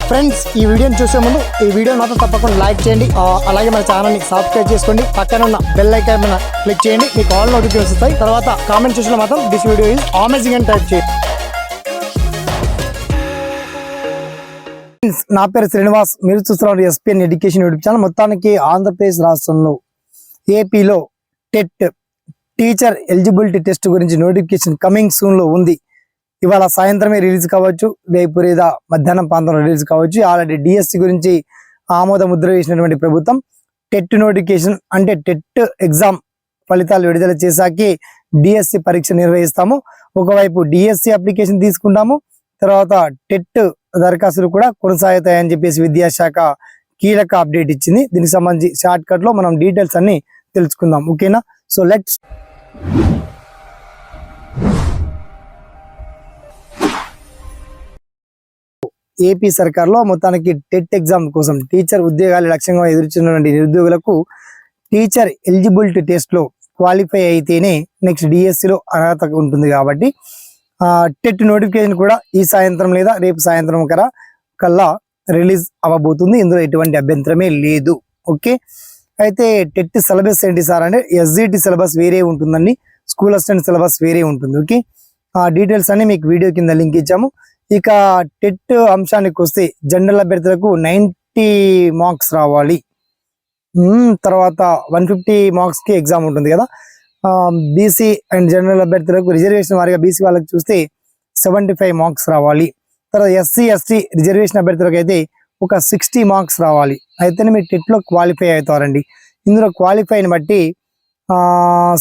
Friends ఈ వీడియోని చూసే ముందు ఈ వీడియో మాత్రం తప్పకుండా లైక్ చేయండి, అలాగే మన ఛానల్ని సబ్స్క్రైబ్ చేసుకోండి, పక్కన ఉన్న బెల్ ఐకాన్ మీద క్లిక్ చేయండి, మీకు ఆల్ నోటిఫికేషన్స్ వస్తాయి. తర్వాత కామెంట్ సెక్షన్లో మాత్రం దిస్ వీడియో ఈజ్ అమేజింగ్ అని టైప్ చేయండి. నా పేరు శ్రీనివాస్, మీరు చూస్తున్నారు ఎస్పీఎన్ ఎడ్యుకేషన్ యూట్యూబ్ ఛానల్. మొత్తానికి ఆంధ్రప్రదేశ్ రాష్ట్రంలో ఏపీలో టెట్ టీచర్ ఎలిజిబిలిటీ టెస్ట్ గురించి నోటిఫికేషన్ కమింగ్ సూన్ లో ఉంది. ఇవాళ సాయంత్రమే రిలీజ్ కావచ్చు, రేపు లేదా మధ్యాహ్నం ప్రాంతంలో రిలీజ్ కావచ్చు. ఆల్రెడీ డిఎస్సి గురించి ఆమోద ముద్ర వేసినటువంటి ప్రభుత్వం టెట్ నోటిఫికేషన్ అంటే టెట్ ఎగ్జామ్ ఫలితాలు విడుదల చేశాకే డిఎస్సి పరీక్ష నిర్వహిస్తాము. ఒకవైపు డిఎస్సి అప్లికేషన్ తీసుకుంటాము, తర్వాత టెట్ దరఖాస్తులు కూడా కొనసాగుతాయని చెప్పేసి విద్యాశాఖ కీలక అప్డేట్ ఇచ్చింది. దీనికి సంబంధించి షార్ట్ కట్ లో మనం డీటెయిల్స్ అన్ని తెలుసుకుందాం. ఓకేనా? సో లెట్స్ ఏపీ సర్కార్లో మొత్తానికి టెట్ ఎగ్జామ్ కోసం టీచర్ ఉద్యోగాలు లక్ష్యంగా ఎదుర్కొన్నటువంటి నిరుద్యోగులకు టీచర్ ఎలిజిబిలిటీ టెస్ట్ లో క్వాలిఫై అయితేనే నెక్స్ట్ డిఎస్సిలో అర్హత ఉంటుంది. కాబట్టి టెట్ నోటిఫికేషన్ కూడా ఈ సాయంత్రం లేదా రేపు సాయంత్రం కల్లా రిలీజ్ అవ్వబోతుంది. ఇందులో ఎటువంటి అభ్యంతరమే లేదు. ఓకే, అయితే టెట్ సిలబస్ ఏంటి సార్ అంటే ఎస్జిటి సిలబస్ వేరే ఉంటుందండి, స్కూల్ అసిస్టెంట్ సిలబస్ వేరే ఉంటుంది. ఓకే, ఆ డీటెయిల్స్ అన్ని మీకు వీడియో కింద లింక్ ఇచ్చాము. ఇక టెట్ అంశానికి వస్తే జనరల్ అభ్యర్థులకు 90 మార్క్స్ రావాలి. తర్వాత 150 మార్క్స్ కి ఎగ్జామ్ ఉంటుంది కదా. బీసీ అండ్ జనరల్ అభ్యర్థులకు రిజర్వేషన్ వారిగా బీసీ వాళ్ళకి చూస్తే 75 మార్క్స్ రావాలి. తర్వాత ఎస్సీ ఎస్టీ రిజర్వేషన్ అభ్యర్థులకు అయితే ఒక 60 మార్క్స్ రావాలి. అయితేనే మీరు టెట్ లో క్వాలిఫై అవుతారండి. ఇందులో క్వాలిఫైని బట్టి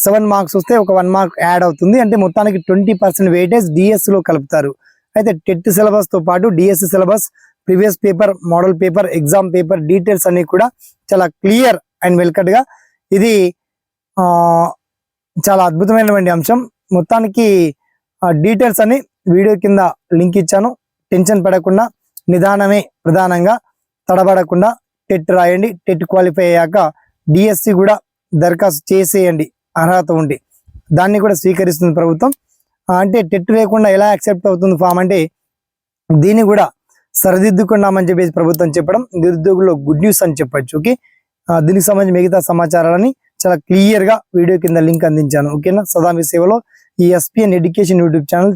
7 మార్క్స్ వస్తే ఒక 1 మార్క్ యాడ్ అవుతుంది. అంటే మొత్తానికి 20% వెయిటేజ్ డిఎస్సి లో కలుపుతారు. అయితే టెట్ సిలబస్ తో పాటు DSC syllabus, previous paper, model paper, exam paper details అన్ని కూడా చాలా క్లియర్ అండ్ వెల్కట్ గా ఇది చాలా అద్భుతమైనటువంటి అంశం. మొత్తానికి డీటెయిల్స్ అన్ని వీడియో కింద లింక్ ఇచ్చాను. టెన్షన్ పడకుండా నిదానమే ప్రధానంగా, తడబడకుండా టెట్ రాయండి. టెట్ క్వాలిఫై అయ్యాక డిఎస్సి కూడా దరఖాస్తు చేసేయండి అర్హత ఉండి. దాన్ని కూడా స్వీకరిస్తుంది ప్రభుత్వం. అంటే టెట్ లేకుండా ఎలా యాక్సెప్ట్ అవుతుంది ఫామ్ అంటే దీన్ని కూడా సరిదిద్దుకున్నామని చెప్పేసి ప్రభుత్వం చెప్పడం నిరుద్యోగుల్లో గుడ్ న్యూస్ అని చెప్పొచ్చు. ఓకే, దీనికి సంబంధించి మిగతా సమాచారాలని చాలా క్లియర్ గా వీడియో కింద లింక్ అందించాను. ఓకేనా? సదా మీ సేవలో ఈ ఎస్పీఎన్ ఎడ్యుకేషన్ యూట్యూబ్ ఛానల్.